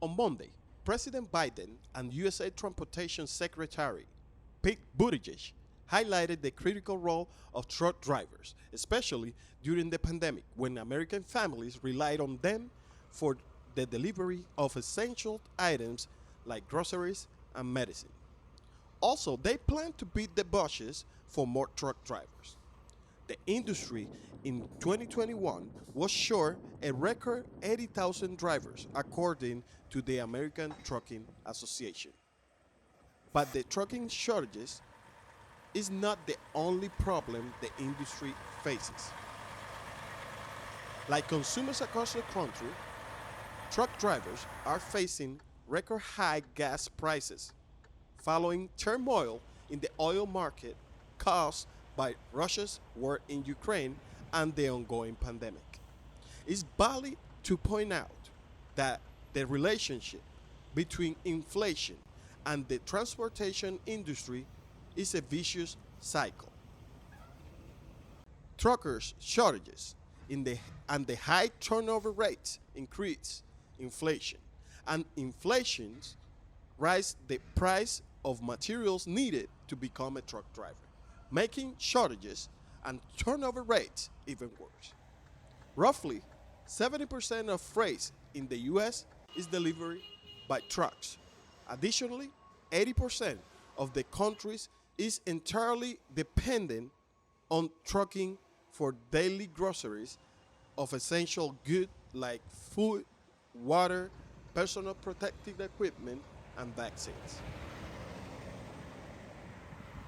On Monday, President Biden and USA Transportation Secretary Pete Buttigieg highlighted the critical role of truck drivers, especially during the pandemic when American families relied on them for the delivery of essential items like groceries and medicine. Also, they plan to beat the bushes for more truck drivers. The industry in 2021 was short a record 80,000 drivers, according to the American Trucking Association. But the trucking shortages is not the only problem the industry faces. Like consumers across the country, truck drivers are facing record high gas prices following turmoil in the oil market caused by Russia's war in Ukraine and the ongoing pandemic. It's valid to point out that the relationship between inflation and the transportation industry is a vicious cycle. Truckers' shortages and the high turnover rates increase inflation, and inflations rise the price of materials needed to become a truck driver, making shortages and turnover rates even worse. Roughly 70% of freight in the US is delivered by trucks. Additionally, 80% of the countries is entirely dependent on trucking for daily groceries of essential goods like food, water, personal protective equipment, and vaccines.